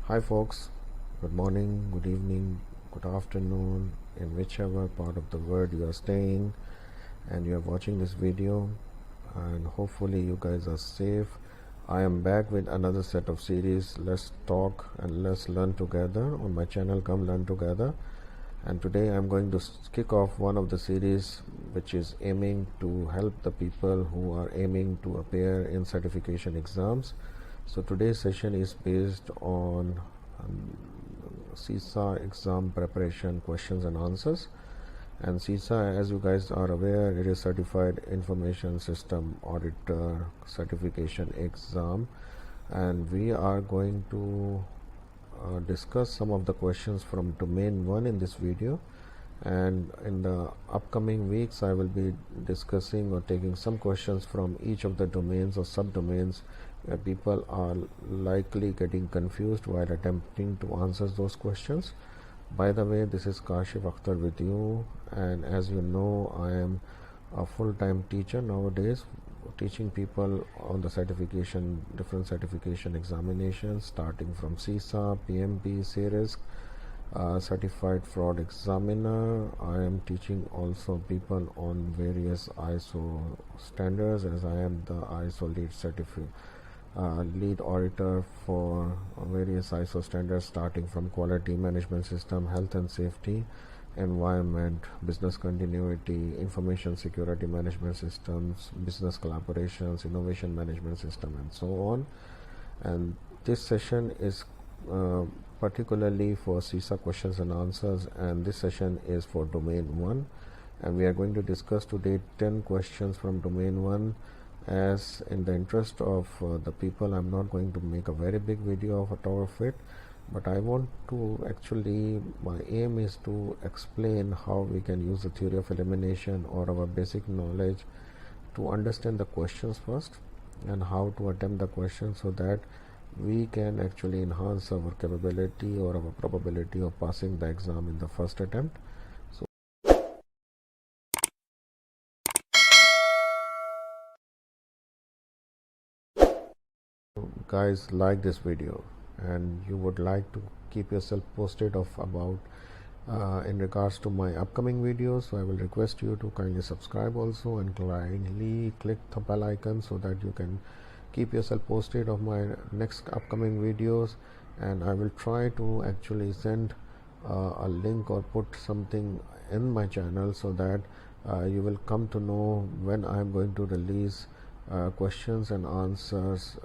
Hi folks, good morning, good evening, good afternoon, in whichever part of the world you are staying and you are watching this video, and hopefully you guys are safe. I am back with another set of series. Let's talk and let's learn together on my channel Come Learn Together. And today I'm going to kick off one of the series which is aiming to help the people who are aiming to appear in certification exams. So today's session is based on CISA exam preparation questions and answers. And CISA, as you guys are aware, it is Certified Information System Auditor Certification exam, and we are going to discuss some of the questions from domain 1 in this video, and in the upcoming weeks I will be discussing or taking some questions from each of the domains or subdomains where people are likely getting confused while attempting to answer those questions. By the way, this is Kashif Akhtar with you, and as you know, I am a full-time teacher nowadays, teaching people on the different certification examinations, starting from CISA, PMP, CRISC, certified fraud examiner. I am teaching also people on various ISO standards, as I am the ISO lead auditor for various ISO standards, starting from quality management system, health and safety, environment, business continuity, information security management systems, business collaborations, innovation management system, and so on. And this session is uh, particularly for CISA questions and answers, and this session is for domain 1, and we are going to discuss today 10 questions from domain 1. As in the interest of the people, I'm not going to make a very big video of it, but I want to actually, my aim is to explain how we can use the theory of elimination or our basic knowledge to understand the questions first and how to attempt the questions, so that we can actually enhance our capability or our probability of passing the exam in the first attempt. So guys, like this video and you would like to keep yourself posted of about in regards to my upcoming videos, so I will request you to kindly subscribe also and kindly click the bell icon so that you can keep yourself posted of my next upcoming videos. And I will try to actually send a link or put something in my channel so that you will come to know when I am going to release questions and answers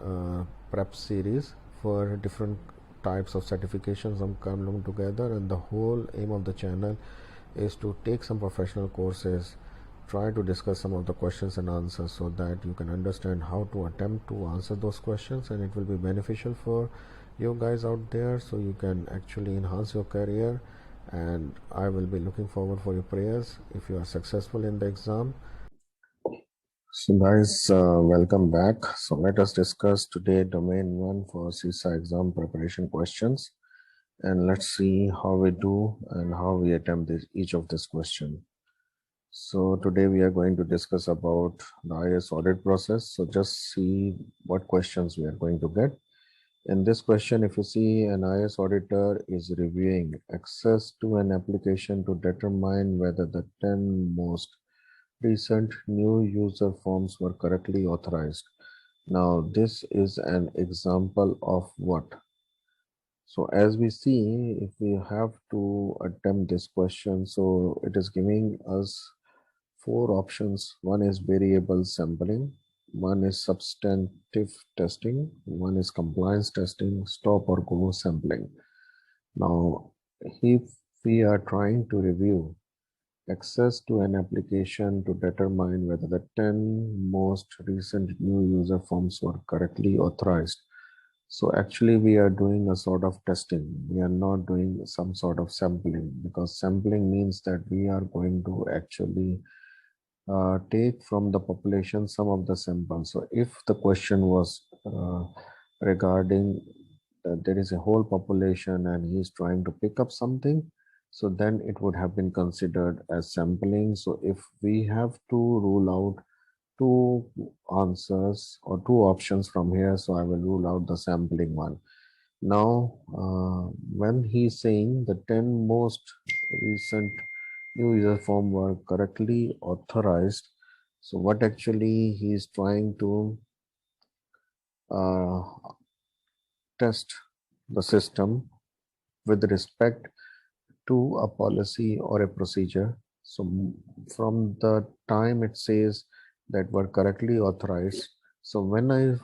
prep series for different types of certifications come together. And the whole aim of the channel is to take some professional courses, try to discuss some of the questions and answers so that you can understand how to attempt to answer those questions, and it will be beneficial for you guys out there, so you can actually enhance your career. And I will be looking forward for your prayers if you are successful in the exam. So guys, welcome back. So let us discuss today domain 1 for CISA exam preparation questions, and let's see how we do and how we attempt each of this question. So today we are going to discuss about the IS audit process. So just see what questions we are going to get. In this question, if you see, an IS auditor is reviewing access to an application to determine whether the 10 most recent new user forms were correctly authorized. Now, this is an example of what? So as we see, if we have to attempt this question, so it is giving us four options. One is variable sampling, one is substantive testing, one is compliance testing, stop or go sampling. Now, if we are trying to review access to an application to determine whether the 10 most recent new user forms were correctly authorized. So actually we are doing a sort of testing. We are not doing some sort of sampling, because sampling means that we are going to actually take from the population some of the samples. So if the question was regarding there is a whole population and he is trying to pick up something, so then it would have been considered as sampling. So if we have to rule out two answers or two options from here, so I will rule out the sampling one. Now, when he's saying the 10 most recent new user form were correctly authorized, so what actually he's trying to uh, test the system with respect to a policy or a procedure. So from the time it says that were correctly authorized, so when I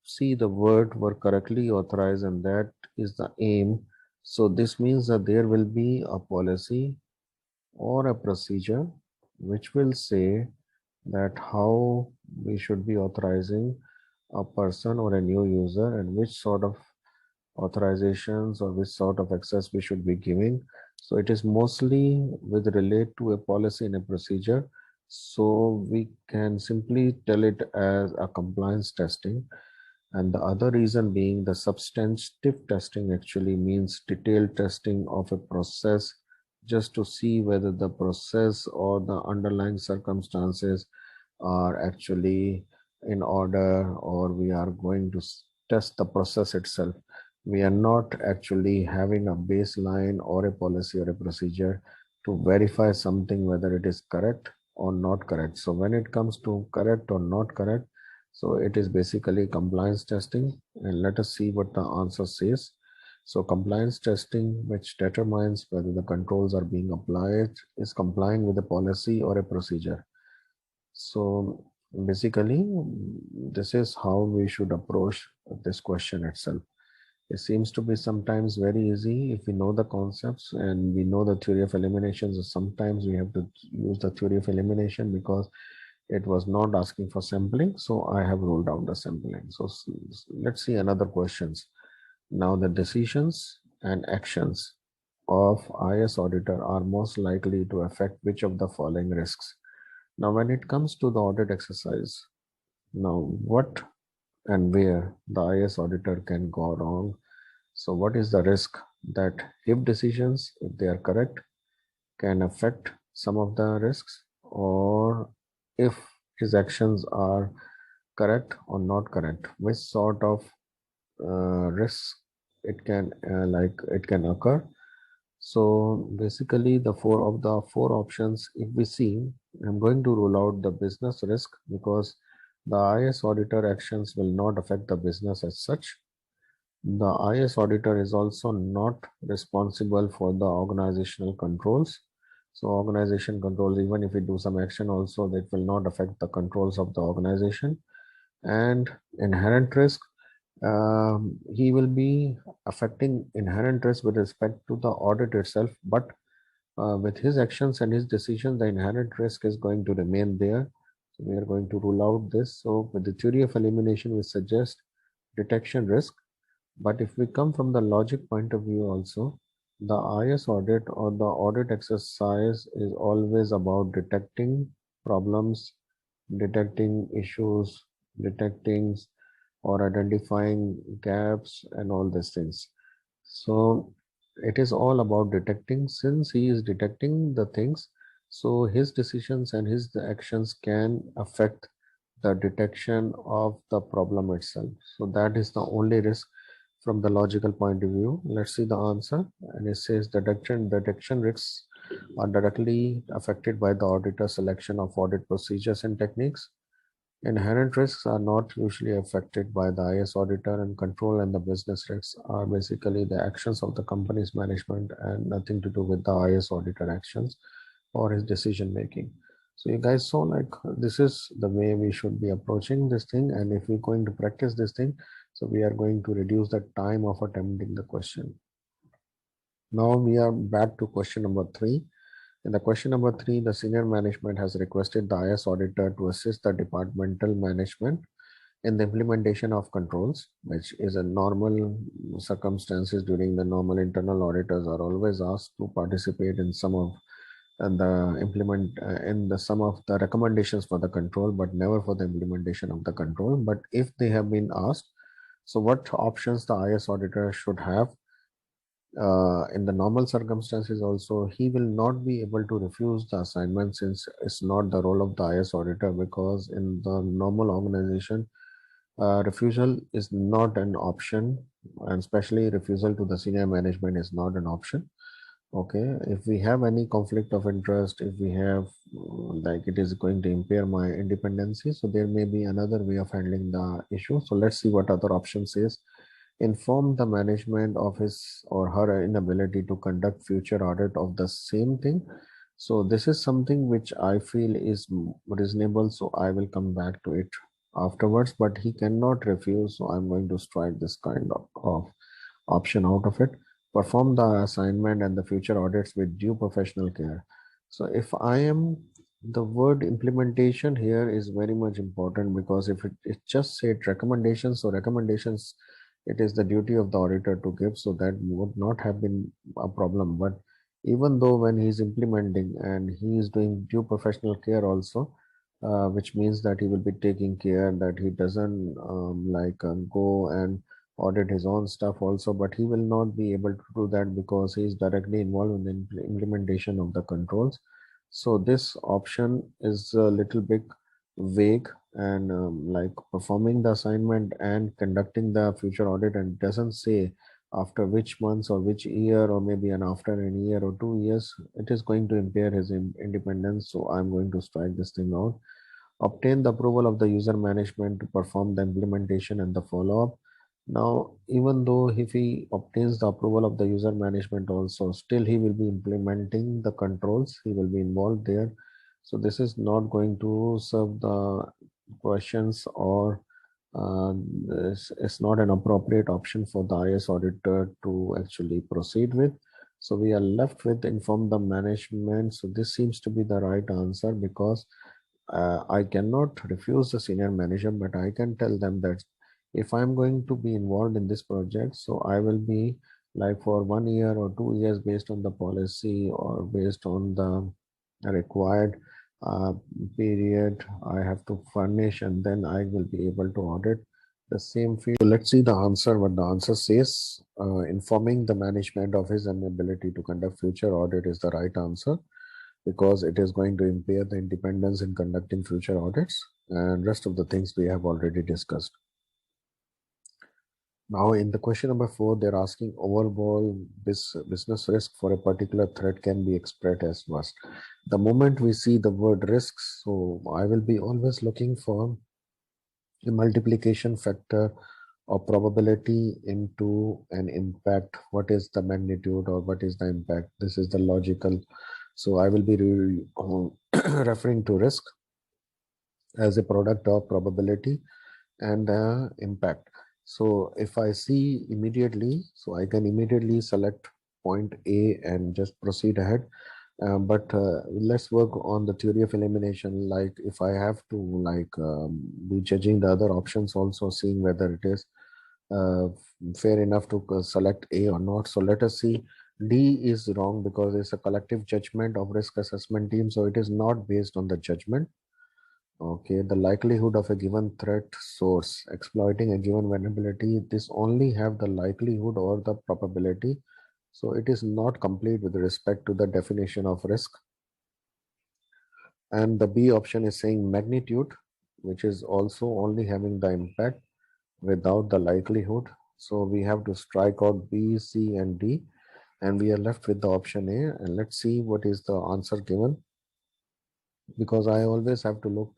see the word were correctly authorized and that is the aim, so this means that there will be a policy or a procedure which will say that how we should be authorizing a person or a new user and which sort of authorizations or which sort of access we should be giving. So it is mostly with relate to a policy and a procedure. So we can simply tell it as a compliance testing. And the other reason being the substantive testing actually means detailed testing of a process just to see whether the process or the underlying circumstances are actually in order, or we are going to test the process itself. We are not actually having a baseline or a policy or a procedure to verify something whether it is correct or not correct. So when it comes to correct or not correct, so it is basically compliance testing, and let us see what the answer says. So compliance testing, which determines whether the controls are being applied, is complying with a policy or a procedure. So basically, this is how we should approach this question itself. It seems to be sometimes very easy if we know the concepts and we know the theory of elimination. So sometimes we have to use the theory of elimination because it was not asking for sampling. So I have ruled out the sampling. So let's see another questions. Now the decisions and actions of IS auditor are most likely to affect which of the following risks. Now when it comes to the audit exercise, now what and where the IS auditor can go wrong. So what is the risk that if decisions, if they are correct, can affect some of the risks, or if his actions are correct or not correct, which sort of risks it can it can occur. So basically the four options, if we see, I'm going to rule out the business risk because the IS auditor actions will not affect the business as such. The IS auditor is also not responsible for the organizational controls. So organization controls, even if we do some action also, that will not affect the controls of the organization. And inherent risk, he will be affecting inherent risk with respect to the audit itself, but with his actions and his decisions, the inherent risk is going to remain there. So we are going to rule out this. So with the theory of elimination, we suggest detection risk. But if we come from the logic point of view also, the IS audit or the audit exercise is always about detecting problems, detecting issues, detecting or identifying gaps and all these things. So it is all about detecting. Since he is detecting the things, so his decisions and his actions can affect the detection of the problem itself. So that is the only risk from the logical point of view. Let's see the answer. And it says detection risks are directly affected by the auditor selection of audit procedures and techniques. Inherent risks are not usually affected by the IS auditor, and control and the business risks are basically the actions of the company's management and nothing to do with the IS auditor actions or his decision making. So you guys saw like this is the way we should be approaching this thing, and if we're going to practice this thing, so we are going to reduce the time of attempting the question. Now we are back to question number 3. In the question number 3, the senior management has requested the IS auditor to assist the departmental management in the implementation of controls, which is a normal circumstances. During the normal internal auditors are always asked to participate in some of the implement in the some of the recommendations for the control, but never for the implementation of the control. But if they have been asked, so what options the IS auditor should have? In the normal circumstances also, he will not be able to refuse the assignment since it's not the role of the IS auditor, because in the normal organization, refusal is not an option, and especially refusal to the senior management is not an option. Okay, if we have any conflict of interest, if we have like it is going to impair my independency, so there may be another way of handling the issue. So let's see what other options is. Inform the management of his or her inability to conduct future audit of the same thing. So this is something which I feel is reasonable, so I will come back to it afterwards, but he cannot refuse, so I'm going to strike this kind of option out of it. Perform the assignment and the future audits with due professional care. So if I am, the word implementation here is very much important, because if it just said recommendations, so recommendations, it is the duty of the auditor to give, so that would not have been a problem. But even though when he is implementing and he is doing due professional care also, which means that he will be taking care that he doesn't go and audit his own stuff also, but he will not be able to do that because he is directly involved in the implementation of the controls. So this option is a little bit vague, and like performing the assignment and conducting the future audit, and doesn't say after which months or which year, or maybe an after a year or 2 years, it is going to impair his independence. So I'm going to strike this thing out. Obtain the approval of the user management to perform the implementation and the follow-up. Now, even though if he obtains the approval of the user management also, still he will be implementing the controls, he will be involved there. So this is not going to serve the questions, or it's not an appropriate option for the IS auditor to actually proceed with. So we are left with inform the management. So this seems to be the right answer, because I cannot refuse the senior manager, but I can tell them that if I'm going to be involved in this project, so I will be like for 1 year or 2 years based on the policy or based on the required uh, period I have to furnish, and then I will be able to audit the same field. So let's see the answer, what the answer says. Informing the management of his inability to conduct future audit is the right answer, because it is going to impair the independence in conducting future audits, and rest of the things we have already discussed. Now in the question number 4, they're asking overall business risk for a particular threat can be expressed as was. The moment we see the word risks, so I will be always looking for a multiplication factor or probability into an impact. What is the magnitude or what is the impact? This is the logical. So I will be referring to risk as a product of probability and impact. So if I see immediately, so I can immediately select point A and just proceed ahead. But let's work on the theory of elimination. Like if I have to be judging the other options, also seeing whether it is uh, fair enough to select A or not. So let us see. D is wrong because it's a collective judgment of risk assessment team. So it is not based on the judgment. Okay, the likelihood of a given threat source exploiting a given vulnerability, this only have the likelihood or the probability. So it is not complete with respect to the definition of risk. And the B option is saying magnitude, which is also only having the impact without the likelihood. So we have to strike out B, C, and D, and we are left with the option A. And let's see what is the answer given, because I always have to look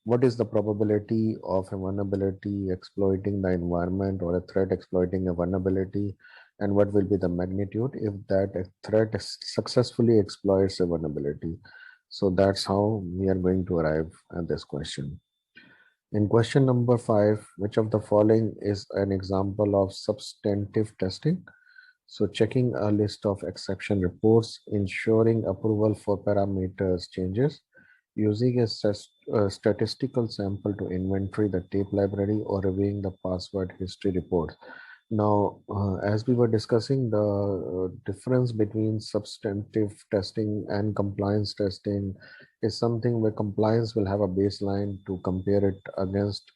what is the probability of a vulnerability exploiting the environment or a threat exploiting a vulnerability, and what will be the magnitude if that threat successfully exploits a vulnerability. So that's how we are going to arrive at this question. In question number 5, which of the following is an example of substantive testing? So checking a list of exception reports, ensuring approval for parameters changes, using a statistical sample to inventory the tape library, or reviewing the password history report. Now, as we were discussing, the difference between substantive testing and compliance testing is something where compliance will have a baseline to compare it against,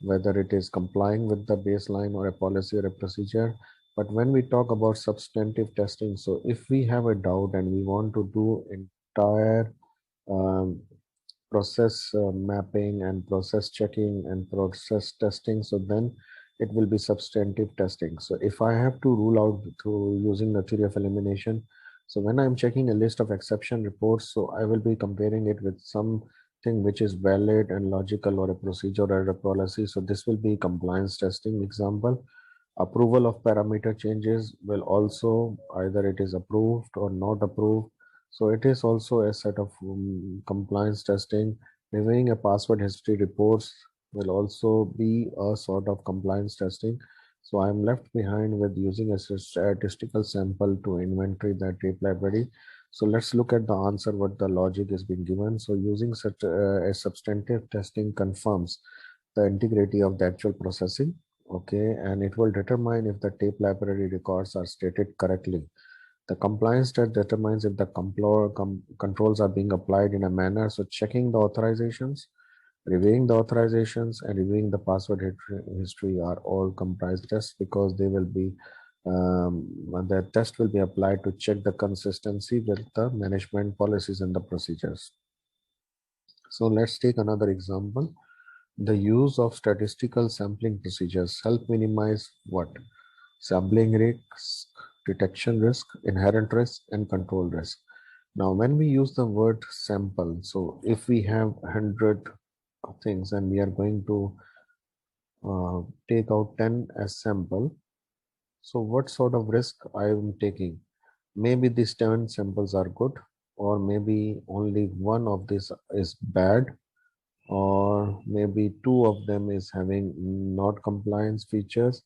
whether it is complying with the baseline or a policy or a procedure. But when we talk about substantive testing, so if we have a doubt and we want to do entire um, process mapping and process checking and process testing. So then it will be substantive testing. So if I have to rule out through using the theory of elimination, so when I'm checking a list of exception reports, so I will be comparing it with something which is valid and logical, or a procedure or a policy. So this will be compliance testing example. Approval of parameter changes will also either it is approved or not approved. So it is also a set of compliance testing. Reviewing a password history reports will also be a sort of compliance testing. So I'm left behind with using a statistical sample to inventory the tape library. So let's look at the answer, what the logic is being given. So using such a substantive testing confirms the integrity of the actual processing. Okay, and it will determine if the tape library records are stated correctly. The compliance test determines if the controls are being applied in a manner. So checking the authorizations, reviewing the authorizations, and reviewing the password history are all comprised tests, because they will be the test will be applied to check the consistency with the management policies and the procedures. So let's take another example. The use of statistical sampling procedures help minimize what? Sampling risk, detection risk, inherent risk, and control risk. Now, when we use the word sample, so if we have 100 things and we are going to take out 10 as sample, so what sort of risk I am taking? Maybe these 10 samples are good, or maybe only one of these is bad, or maybe two of them is having not compliance features,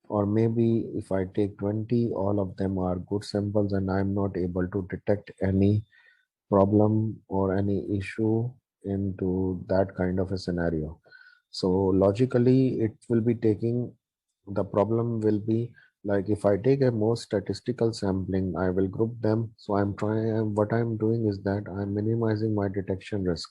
or maybe if I take 20, all of them are good samples and I'm not able to detect any problem or any issue into that kind of a scenario. So logically it will be taking, the problem will be like, if I take a more statistical sampling, I will group them. So I'm trying, what I'm doing is that I'm minimizing my detection risk.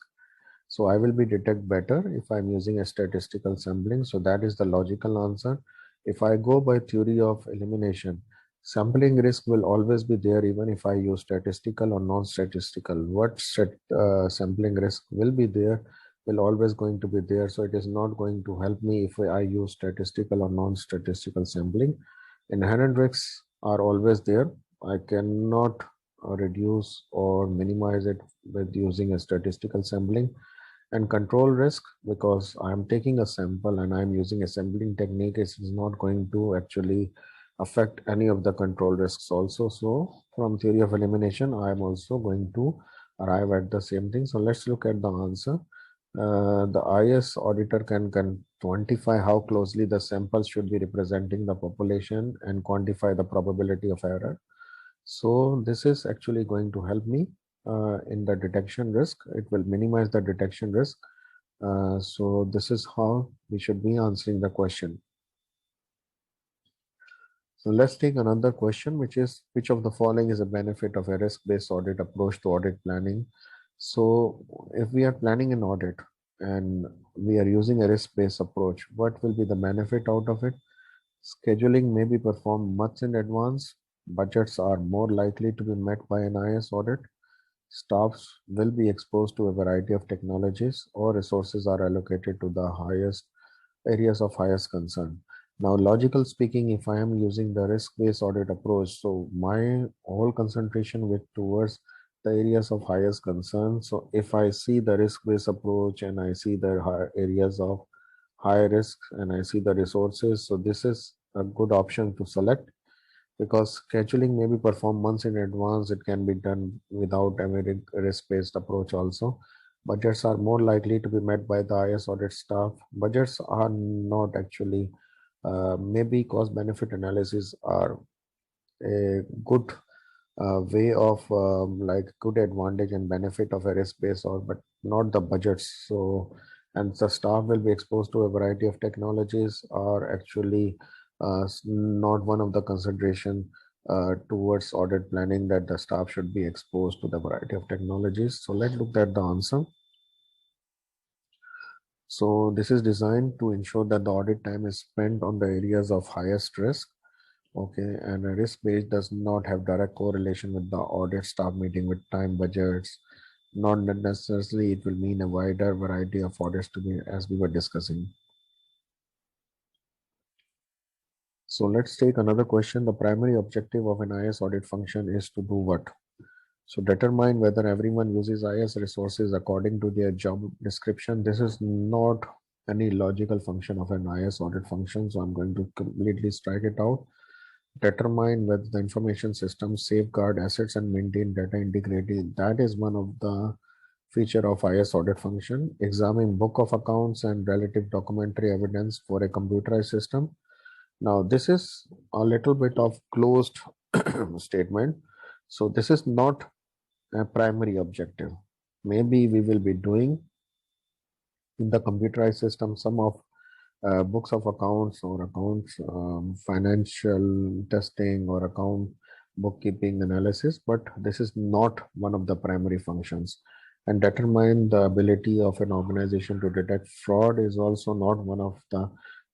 So I will be detect better if I'm using a statistical sampling. So that is the logical answer. If I go by theory of elimination, sampling risk will always be there even if I use statistical or non-statistical. What sampling risk will be there will always going to be there. So it is not going to help me if I use statistical or non-statistical sampling. Inherent risks are always there. I cannot reduce or minimize it with using a statistical sampling. And control risk, because I'm taking a sample and I'm using a sampling technique, it is not going to actually affect any of the control risks also. So from theory of elimination, I'm also going to arrive at the same thing. So let's look at the answer. The IS auditor can quantify how closely the samples should be representing the population and quantify the probability of error. So this is actually going to help me in the detection risk. It will minimize the detection risk. So this is how we should be answering the question. So let's take another question, which is, which of the following is a benefit of a risk-based audit approach to audit planning? So if we are planning an audit and we are using a risk-based approach, what will be the benefit out of it? Scheduling may be performed much in advance. Budgets are more likely to be met by an IS audit. Staffs will be exposed to a variety of technologies, or resources are allocated to the highest areas of highest concern. Now, logical speaking, if I am using the risk-based audit approach, so my whole concentration with towards the areas of highest concern. So if I see the risk-based approach and I see the areas of high risk and I see the resources, so this is a good option to select, because scheduling may be performed months in advance. It can be done without a risk-based approach also. Budgets are more likely to be met by the IS audit staff. Budgets are not actually, maybe cost benefit analysis are a good way of like good advantage and benefit of a risk-based or, but not the budgets. So, and the staff will be exposed to a variety of technologies are actually not one of the consideration towards audit planning, that the staff should be exposed to the variety of technologies. So let's look at the answer. So this is designed to ensure that the audit time is spent on the areas of highest risk. Okay, and a risk base does not have direct correlation with the audit staff meeting with time budgets Not necessarily it will mean a wider variety of audits to be, as we were discussing. So let's take another question. The primary objective of an IS audit function is to do what? So determine whether everyone uses IS resources according to their job description. This is not any logical function of an IS audit function, so I'm going to completely strike it out. Determine whether the information systems safeguard assets and maintain data integrity. That is one of the feature of IS audit function. Examine book of accounts and relative documentary evidence for a computerized system. Now, this is a little bit of closed statement. So this is not a primary objective. Maybe we will be doing in the computerized system some of books of accounts or accounts financial testing or account bookkeeping analysis, but this is not one of the primary functions. And determine the ability of an organization to detect fraud is also not one of the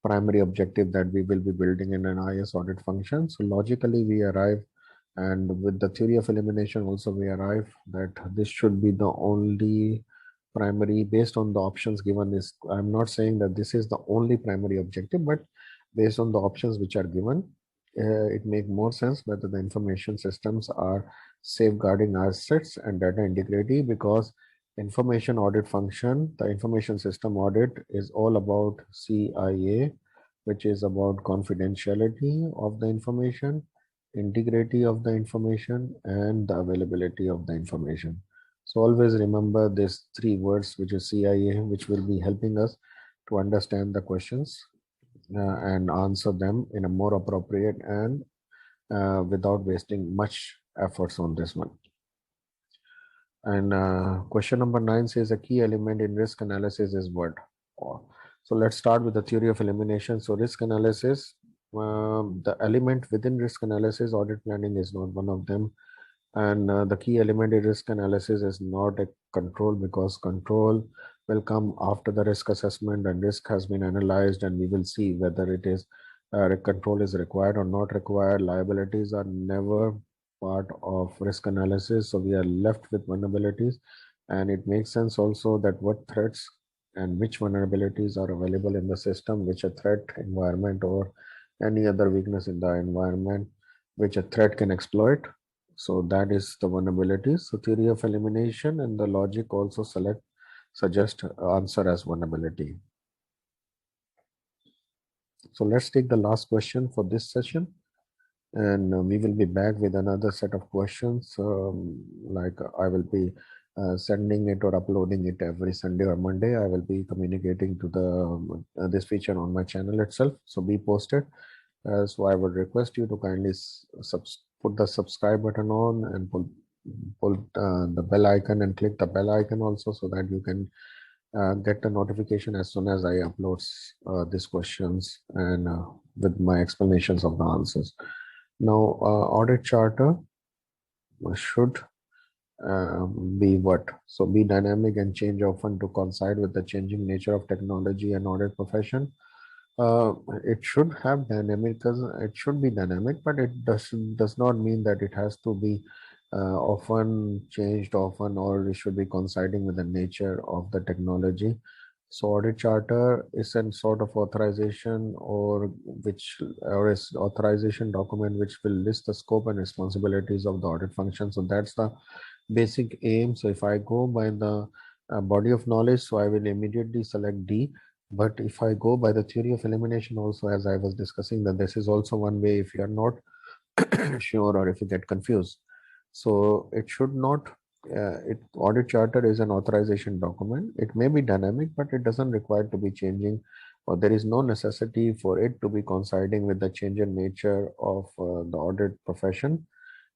primary objective that we will be building in an IS audit function. So logically we arrive, and with the theory of elimination also we arrive that this should be the only primary based on the options given. Is I'm not saying that this is the only primary objective, but based on the options which are given, it make more sense whether the information systems are safeguarding assets and data integrity, because information audit function, the information system audit, is all about CIA, which is about confidentiality of the information, integrity of the information, and the availability of the information. So always remember these three words, which is CIA, which will be helping us to understand the questions and answer them in a more appropriate and without wasting much efforts on this one. And question number 9 says a key element in risk analysis is what? So let's start with the theory of elimination. So risk analysis, the element within risk analysis, audit planning is not one of them. And the key element in risk analysis is not a control, because control will come after the risk assessment and risk has been analyzed, and we will see whether it is control is required or not required. Liabilities are never part of risk analysis, so we are left with vulnerabilities. And it makes sense also that what threats and which vulnerabilities are available in the system, which a threat environment or any other weakness in the environment which a threat can exploit. So that is the vulnerabilities. So theory of elimination and the logic also suggest answer as vulnerability. So let's take the last question for this session, and we will be back with another set of questions. Like I will be sending it or uploading it every Sunday or Monday. I will be communicating to the this feature on my channel itself. So be posted. So I would request you to kindly put the subscribe button on and pull the bell icon and click the bell icon also, so that you can get the notification as soon as I upload these questions and with my explanations of the answers. Now, audit charter should be what? So be dynamic and change often to coincide with the changing nature of technology and audit profession. It should have dynamic, it should be dynamic, but it does not mean that it has to be often changed often, or it should be coinciding with the nature of the technology. So audit charter is a sort of authorization or is authorization document which will list the scope and responsibilities of the audit function. So that's the basic aim. So if I go by the body of knowledge, so I will immediately select D. But if I go by the theory of elimination also, as I was discussing, that this is also one way if you are not sure or if you get confused. So it should not, audit charter is an authorization document. It may be dynamic, but it doesn't require to be changing, or there is no necessity for it to be coinciding with the change in nature of the audit profession.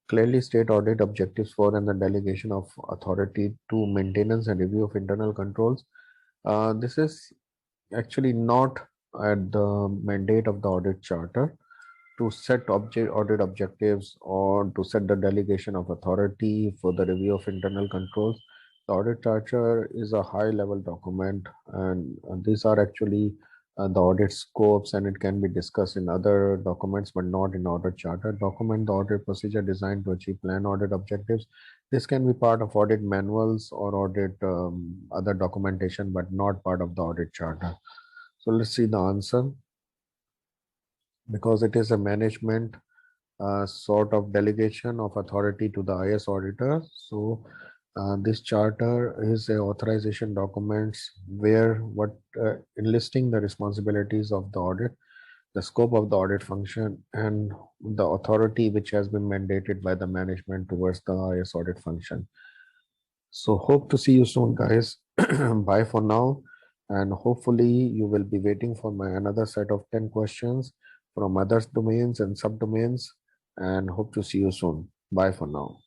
Clearly state audit objectives for and the delegation of authority to maintenance and review of internal controls. This is actually not at the mandate of the audit charter to set audit objectives or to set the delegation of authority for the review of internal controls. The audit charter is a high level document, and these are actually the audit scopes, and it can be discussed in other documents but not in audit charter document. The audit procedure designed to achieve planned audit objectives This can be part of audit manuals or audit other documentation, but not part of the audit charter. So let's see the answer. Because it is a management sort of delegation of authority to the IS auditor. So this charter is a authorization documents where what enlisting the responsibilities of the audit, the scope of the audit function, and the authority which has been mandated by the management towards the IS audit function. So hope to see you soon, guys. Bye for now. And hopefully you will be waiting for my another set of 10 questions from other domains and subdomains. And hope to see you soon. Bye for now.